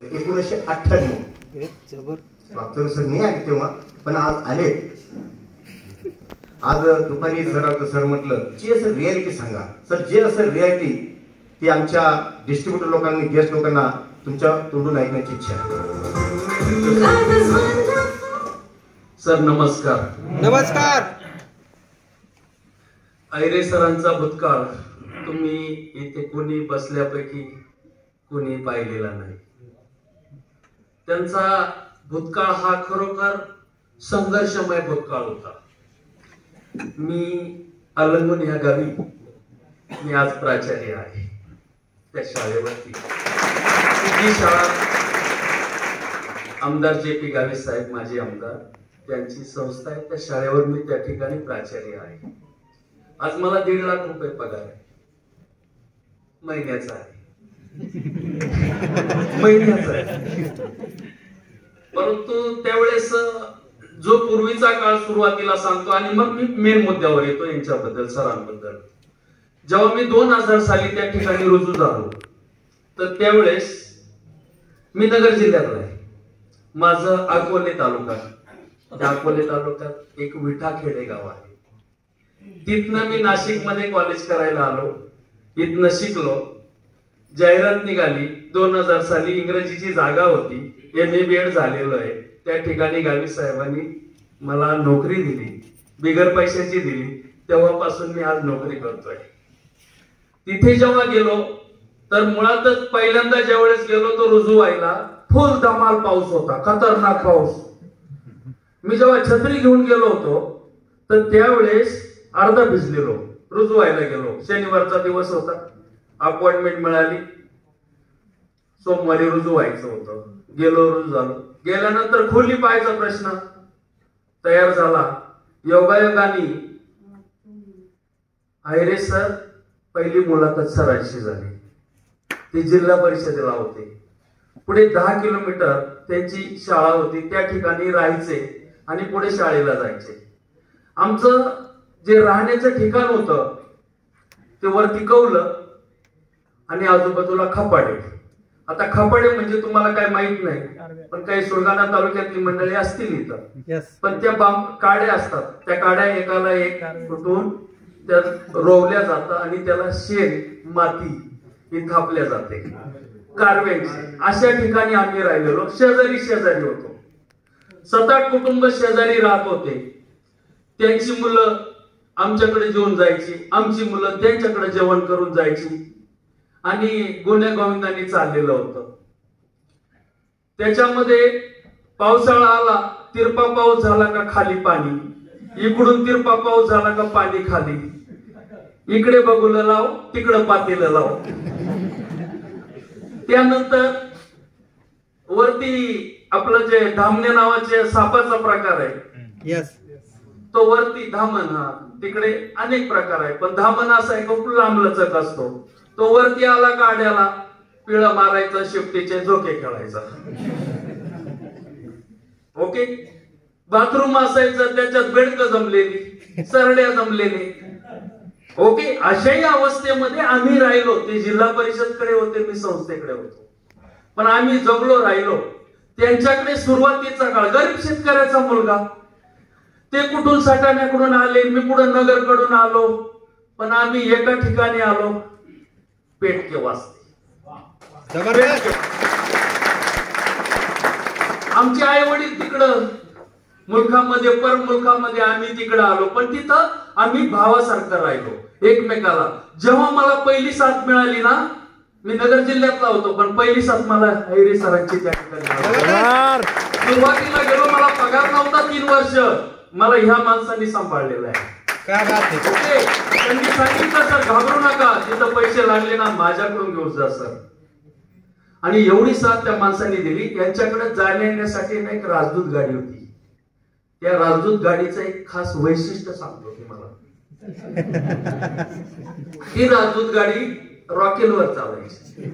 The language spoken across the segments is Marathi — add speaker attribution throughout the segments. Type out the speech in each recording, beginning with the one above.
Speaker 1: 1998 मागच्या सर नाही आले तेव्हा, पण आज आले. आज दुपारी सर म्हटलं जे सर रियालिटी सांगा सर, जे असं रियालिटी ती आमच्या डिस्ट्रीब्युटर लोकांनी, गेस्ट लोकांना तुमच्या तोंडून ऐकण्याची इच्छा आहे.
Speaker 2: सर नमस्कार.
Speaker 3: नमस्कार.
Speaker 2: आयरे सरांचा भूतकाळ तुम्ही इथे कोणी बसल्यापैकी कोणी पाहिलेला नाही. त्यांचा भूतकाळ हा खरोखर संघर्षमय भूतकाळ होता. मी अलंगून या गावी मी आज प्राचार्य आहे. त्या शाळेवरती जी शाळा आमदार जे.पी. गावी साहेब माझे आमदार त्यांची संस्था आहे, त्या शाळेवर मी त्या ठिकाणी प्राचार्य आहे. आज मला 1.5 लाख रुपये पगार आहे, महिन्याचा आहे. महिन्याचा आहे. परंतु त्यावेळेस जो पूर्वीचा काळ सुरुवातीला सांगतो आणि मग मी मेन मुद्द्यावर येतो यांच्याबद्दल, सरांबद्दल. जेव्हा मी 2000 साली त्या ठिकाणी रुजू झालो तर त्यावेळेस मी नगर जिल्ह्यातला आहे. माझं अकोले तालुका, त्या अकोले तालुक्यात एक विठाखेड हे गाव आहे. तिथनं मी नाशिक मध्ये कॉलेज करायला आलो, इथनं शिकलो. जाहिरात निघाली 2000 साली, इंग्रजीची जागा होती, MA BEd झालेलो आहे. त्या ठिकाणी गावी साहेबांनी मला नोकरी दिली, बिगर पैशाची दिली. तेव्हापासून मी आज नोकरी करतोय. तिथे जेव्हा गेलो तर मुळातच पहिल्यांदा ज्यावेळेस गेलो तो रुजू व्हायला फुल धमाल पाऊस होता, खतरनाक पाऊस. मी जेव्हा छत्री घेऊन गेलो होतो तर त्यावेळेस अर्धा भिजलेलो. रुजू व्हायला गेलो, शनिवारचा दिवस होता, अपॉइंटमेंट मिळाली, सोमवारी रुजू व्हायचं होतं. गेलो, रुजू झालो. गेल्यानंतर खोली पाहायचा प्रश्न तयार झाला. योगायोगाने आयरे सर पहिली मुलाखत सरांशी झाली. ते जिल्हा परिषदेला होते. पुढे 10 किलोमीटर त्यांची शाळा होती, त्या ठिकाणी राहायचे आणि पुढे शाळेला जायचे. आमचं जे राहण्याचं ठिकाण होतं ते वरती कौलं आणि आजूबाजूला खपाडे. आता खपाडे म्हणजे तुम्हाला काय माहित नाही, पण काही सुरगाणा तालुक्यातली मंडळी असतील इथं. पण त्या काड्या असतात, त्या काड्या एकाला एक कुठून त्या रोवल्या जातात आणि त्याला शेण माती ही थापल्या जाते कारव्यांची. अशा ठिकाणी आम्ही राहिलेलो. शेजारी होतो. 7-8 कुटुंब शेजारी राहत होते. त्यांची मुलं आमच्याकडे जेवून जायची, आमची मुलं त्यांच्याकडे जेवण करून जायची आणि गुन्हे गोविंदांनी चाललेलं होतं. त्याच्यामध्ये पावसाळा आला, तिरपा पाऊस झाला का खाली पाणी, इकडून तिरपा पाऊस झाला का पाणी खाली, इकडे बघूला लाव, तिकडं पातेलं लाव. त्यानंतर वरती आपलं जे धामणे नावाचे सापाचा प्रकार आहे, तो वरती धामण, हा तिकडे अनेक प्रकार आहे, पण धामण असा आहे खूप लांबलचक असतो. तो वरती आला गाड्याला पिळा मारायचा, शिफ्टीचे झोके खेळायचा. ओके. बाथरूम असायचं, त्याच्यात बेडकं जमलेली, सरड्या जमलेली. ओके. अशाही अवस्थेमध्ये आम्ही राहिलो. ते जिल्हा परिषदकडे होते, मी संस्थेकडे होतो, पण आम्ही जगलो, राहिलो. त्यांच्याकडे सुरुवातीचा काळ, गरीब शेतकऱ्याचा मुलगा, ते कुठून सटाण्याकडून आले, मी पुढे नगरकडून आलो, पण आम्ही एका ठिकाणी आलो, पेटके वाचते. आमचे आई वडील तिकडं मुलखामध्ये, पर मुलखामध्ये, आम्ही तिकडं आलो, पण तिथं आम्ही भावासारखं राहिलो एकमेकाला. जेव्हा मला पहिली साथ मिळाली ना, मी नगर जिल्ह्यातला होतो, पण पहिली साथ मला आयरे सरांची त्या ठिकाणी. सुरुवातीला गेलो, मला पगार नव्हता 3 वर्ष, मला ह्या माणसांनी सांभाळलेलं आहे. त्यांनी सांगितलं सर घाबरू नका, तिथं पैसे लागले ना माझ्याकडून घेऊ जा सर. आणि एवढी साथ त्या माणसांनी दिली. यांच्याकडे जाण्या येण्यासाठी एक राजदूत गाडी होती. त्या राजदूत गाडीचं एक खास वैशिष्ट्य सांगतो तुम्हाला. ही राजदूत गाडी रॉकेलवर चालायची.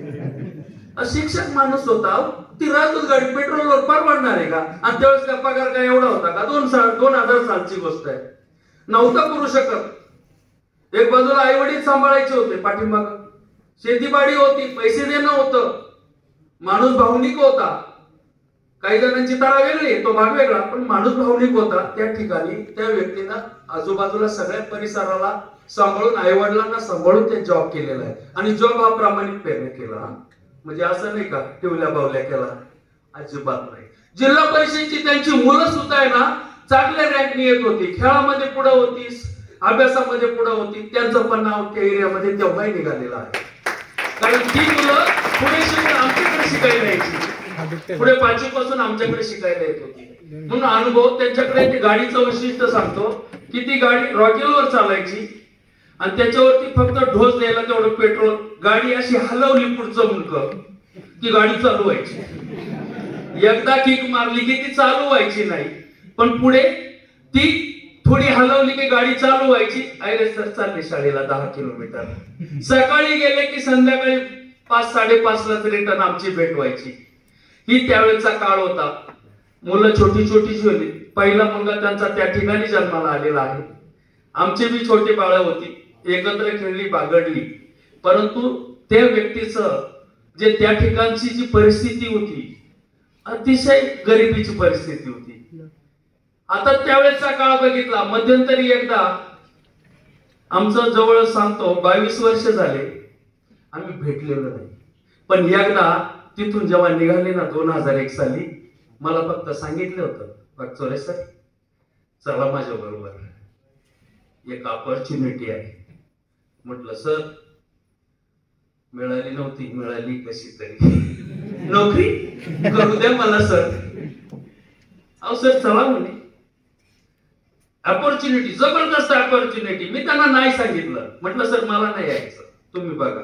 Speaker 2: शिक्षक माणूस होता. ती राजदूत गाडी पेट्रोलवर परवडणार आहे का? आणि त्यावेळेस का पगार काय एवढा होता का? 2000 सालची गोष्ट आहे. नव्हता करू शकत. एक बाजूला आई वडील सांभाळायचे होते, पाठीमाग शेतीबाडी होती, पैसे देणं होतं. माणूस भावनिक होता. काही जणांची तारा वेगळी, तो भाग वेगळा, पण माणूस भावनिक होता. त्या ठिकाणी त्या व्यक्तीला आजूबाजूला सगळ्या परिसराला सांभाळून, आई वडिलांना सांभाळून ते जॉब केलेला आहे. आणि जॉब हा प्रामाणिकपणे केला. म्हणजे असं नाही का ठेवल्या बावल्या केला, अजिबात नाही. जिल्हा परिषदेची त्यांची मुलं सुद्धा आहे ना चांगल्या रँकने येत होती, खेळामध्ये पुढे होती, अभ्यासामध्ये पुढे होती. त्यांचं पण नाव त्या एरियामध्ये तेव्हाही निघालेलं आहे. कारण ती मुलं पुढे आमच्याकडे शिकायला यायची, पुढे 5वी पासून आमच्याकडे शिकायला येत होती. म्हणून अनुभव त्यांच्याकडे गाडीचं वैशिष्ट्य सांगतो की ती गाडी रॉकेलवर चालायची आणि त्याच्यावरती फक्त ढोस द्यायला तेवढं पेट्रोल. गाडी अशी हलवली पुढचं मुंडकं की गाडी चालू व्हायची. एकदा किक मारली की ती चालू व्हायची नाही, पण पुढे ती थोडी हलवली की गाडी चालू व्हायची. अरे सर चालले शाळेला 10 किलोमीटर. सकाळी गेले की संध्याकाळी 5-5:30लाच रिटर्न आमची भेट व्हायची. ही त्यावेळेचा काळ होता. मुलं छोटी छोटीची होती. पहिला मुलगा त्यांचा त्या ठिकाणी जन्माला आलेला आहे. आमची बी छोटी बाळं होती, एकत्र खेळली, बागडली. परंतु त्या व्यक्तीचं जे त्या ठिकाणची जी परिस्थिती होती, अतिशय गरिबीची परिस्थिती होती. आता त्यावेळेचा काळ बघितला. मध्यंतरी एकदा आमचं जवळ सांगतो 22 वर्ष झाले आम्ही भेटलेलो नाही. पण एकदा तिथून जेव्हा निघाले ना 2001 साली, मला फक्त सांगितलं होतं, वागचौरे सर चला माझ्या बरोबर, एक ऑपॉर्च्युनिटी आहे. म्हटलं सर मिळाली नव्हती, मिळाली कशी तरी, नोकरी करू द्या मला सर. अहो सर चला म्हणे, ऑपॉर्च्युनिटी, जबरदस्त ऑपॉर्च्युनिटी. मी त्यांना नाही सांगितलं. म्हटलं सर मला नाही यायचं, तुम्ही बघा.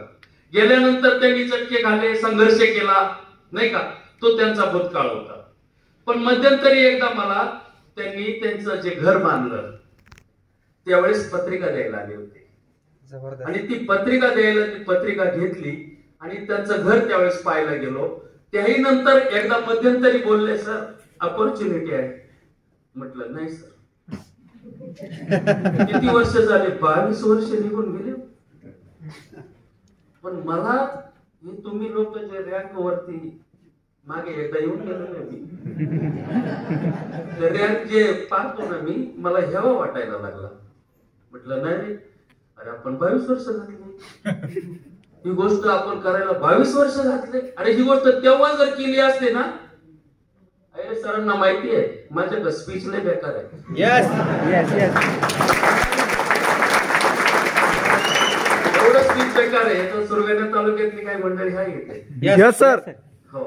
Speaker 2: गेल्यानंतर त्यांनी चटके खाल्ले, संघर्ष केला, नाही का, तो त्यांचा भूतकाळ होता. पण मध्यंतरी एकदा मला त्यांनी त्यांचं जे घर बांधलं त्यावेळेस पत्रिका द्यायला आले होते. आणि ती पत्रिका द्यायला ती पत्रिका घेतली आणि त्यांचं घर त्यावेळेस पाहायला गेलो. त्याही नंतर एकदा मध्यंतरी बोलले सर ऑपॉर्च्युनिटी आहे. म्हटलं नाही सर. किती वर्ष झाले? 22 वर्ष निघून गेले. पण मला हे तुम्ही लोक जे रँक वरती मागे एकदा येऊन गेलो मी, रँक जे पाहतो ना मी, मला हेवा वाटायला लागला. म्हटलं नाही रे, अरे आपण 22 वर्ष घातली, ही गोष्ट आपण करायला 22 वर्ष घातले. अरे ही गोष्ट तेव्हा जर केली असते ना, अरे सरांना माहिती आहे माझ्याकडे स्पीच लय बेकार आहे.
Speaker 3: यस यस यस,
Speaker 2: एवढं स्पीच बेकार आहे तर सुरगाणा तालुक्यातली काही मंडळी आहे येते.
Speaker 3: Yes sir.
Speaker 2: हो,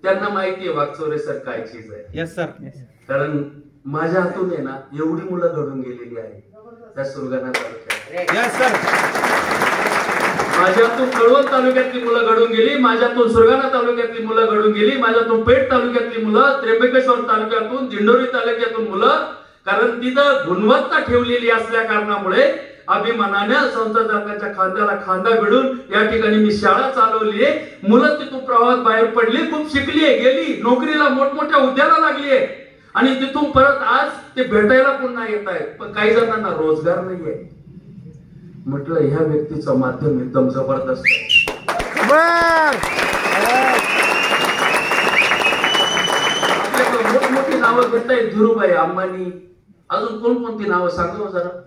Speaker 2: त्यांना माहिती आहे वागचौरे सर काय चीज आहे.
Speaker 3: Yes sir.
Speaker 2: कारण माझ्या हातून आहे ना एवढी मुलं घडून गेलेली आहे त्या सुरगाणा तालुक्यात.
Speaker 3: Yes sir.
Speaker 2: माझ्यातून कळवण तालुक्यातली मुलं घडून गेली, माझ्यातून सुरगाणा तालुक्यातली मुलं घडून गेली, माझ्यातून पेठ तालुक्यातली मुलं, त्र्यंबकेश्वर तालुक्यातून, दिंडोरी तालुक्यातून मुलं. कारण तिथं गुणवत्ता ठेवलेली असल्या कारणामुळे अभिमानाने संस्थाचालकाच्या खांद्याला खांदा भिडून या ठिकाणी मी शाळा चालवली आहे. मुलं तिथून प्रवाहात बाहेर पडली, खूप शिकली आहे, गेली नोकरीला, मोठमोठ्या हुद्द्याला लागली आहे. आणि तिथून परत आज ते भेटायला पुन्हा येत आहेत. पण काही जणांना रोजगार नाहीये. म्हटलं ह्या व्यक्तीचं माध्यम एकदम जबरदस्त आहे. आपल्याकडे मोठमोठी नावं घेता येईल, धीरूभाई अंबानी, अजून कोणकोणती नावं सांगा जरा.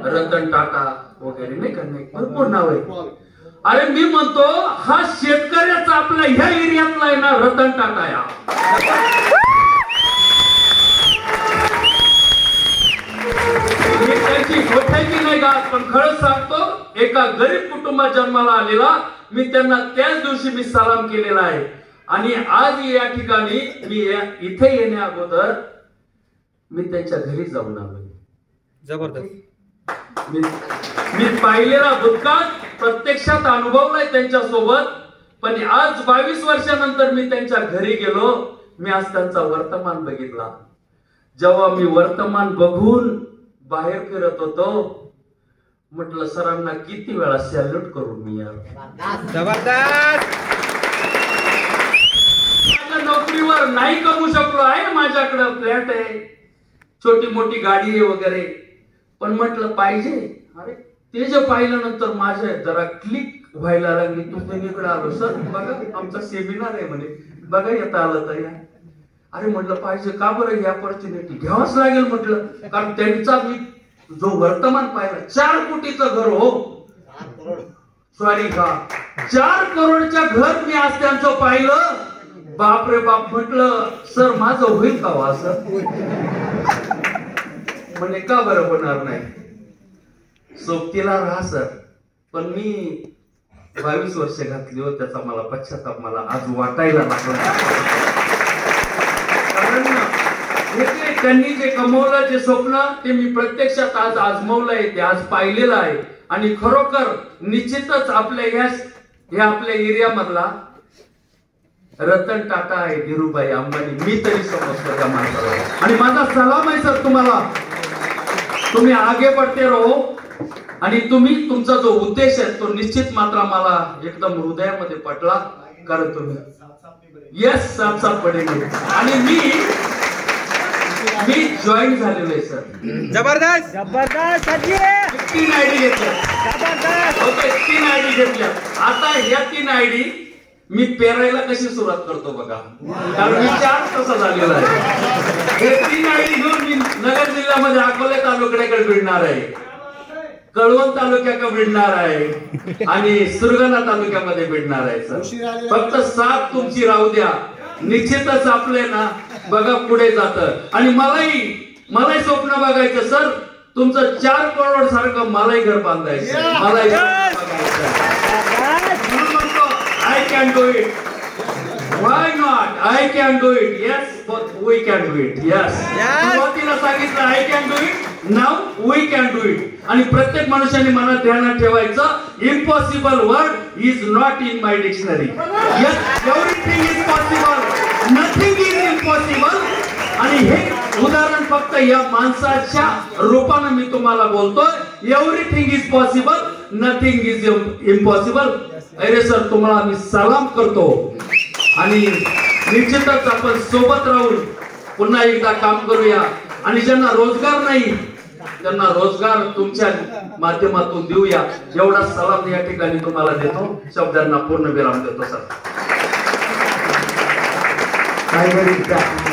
Speaker 2: रतन टाटा वगैरे नाही का, नाही भरपूर नाव आहे. अरे मी म्हणतो हा शेतकऱ्याचा आपल्या ह्या एरियातला आहे ना रतन टाटा या. त्याची मोठ्याची नाही का, पण खरंच सांगतो एका गरीब कुटुंबात जन्माला आलेला मी त्यांना त्याच दिवशी मी सलाम केलेला आहे. आणि आज या ठिकाणी मी इथे येण्या अगोदर मी त्यांच्या घरी जाऊन आलो.
Speaker 3: जबरदस्त.
Speaker 2: मी पाहिलेला भूतकाळ प्रत्यक्षात अनुभवलाय त्यांच्या सोबत. पण आज 22 वर्षानंतर मी त्यांच्या घरी गेलो. मी आज त्यांचा वर्तमान बघितला. जेव्हा मी वर्तमान बघून बाहेर फिरत होतो, म्हटलं सरांना किती वेळा सॅल्यूट करू मी यार.
Speaker 3: जबरदस्त.
Speaker 2: माझ्या नोकरीवर नाही कमवू शकलो आहे, माझ्याकडे फ्लॅट आहे, छोटी मोठी गाडी आहे वगैरे, पण म्हटलं पाहिजे. अरे ते जे पाहिल्यानंतर माझ्या जरा क्लिक व्हायला लागली. इकडे आलो सर बघा आमचा सेमिनार आहे म्हणे, बघा येता आलं तर या. अरे म्हटलं पाहिजे का बरं, ही ऑपॉर्च्युनिटी घ्यावंच लागेल म्हटलं, कारण त्यांचा मी जो वर्तमान पाहिला 4 कोटीचं घर हो, सॉरी का 4 करोडच्या घर मी आज त्यांचं पाहिलं. बाप रे बाप म्हटलं सर माझं होईल का असं, म्हणजे का बरं होणार नाही, सोबतीला राहा सर. पण मी 22 वर्ष घातली हो, त्याचा मला पश्चाताप मला आज वाटायला लागला. कारण हे जे त्यांनी जे कमवलं जे स्वप्न ते मी प्रत्यक्षात आज आजमावलं आहे, ते आज पाहिलेलं आहे. आणि खरोखर निश्चितच आपल्या आपल्या एरियामधला रतन टाटा आहे, धीरूभाई अंबानी, मी तरी समजतो त्या माणसाला. आणि माझा सलाम आहे सर तुम्हाला, तुम्ही आगे बढ़ते रहो. आणि तुम्ही तुमचा जो उद्देश आहे तो निश्चित मात्र मला एकदम हृदयामध्ये पटला. कारण तुम्ही यस साथ साथ पडेल. आणि मी जॉईन झालेलो आहे सर.
Speaker 3: जबरदस्त जबरदस्त
Speaker 2: 3 आयडी घेतल्या.
Speaker 3: जबरदस्त.
Speaker 2: ओके 3 आयडी घेतल्या. आता ह्या 3 आयडी मी पेरायला कशी सुरुवात करतो बघा, कारण विचार कसा झालेला आहे. हे 3 आयडी घेऊन मी नगर जिल्ह्यामध्ये अकोले तालुक्याकडे भिडणार आहे, कळवण तालुक्याकडे भिडणार आहे आणि सुरगाणा तालुक्यामध्ये भिडणार आहे सर. फक्त साथ तुमची राहू द्या, निश्चितच आपले ना बघा पुढे जात. आणि मलाही स्वप्न बघायचं सर, तुमचं 4 करोड सारखं मलाही घर बांधायचं, मलाही I can do it. Why not? I can do it. Yes, but we can do it. Yes. सुरुवातीला सांगितलं I can do it. Now we can do it. आणि प्रत्येक मनुष्याने मनात ध्यानात ठेवायचं, impossible word is not in my dictionary. Yes, everything is possible. Nothing is impossible. आणि हे उदाहरण फक्त या माणसाच्या रूपाने मी तुम्हाला बोलतोय. Everything is possible, nothing is impossible. अरे सर तुम्हाला मी सलाम करतो. आणि निश्चितच आपण सोबत राहून पुन्हा एकदा काम करूया. आणि ज्यांना रोजगार नाही त्यांना रोजगार तुमच्या माध्यमातून देऊया, एवढा सलाम या ठिकाणी तुम्हाला देतो. शब्दांना पूर्ण विराम देतो सर.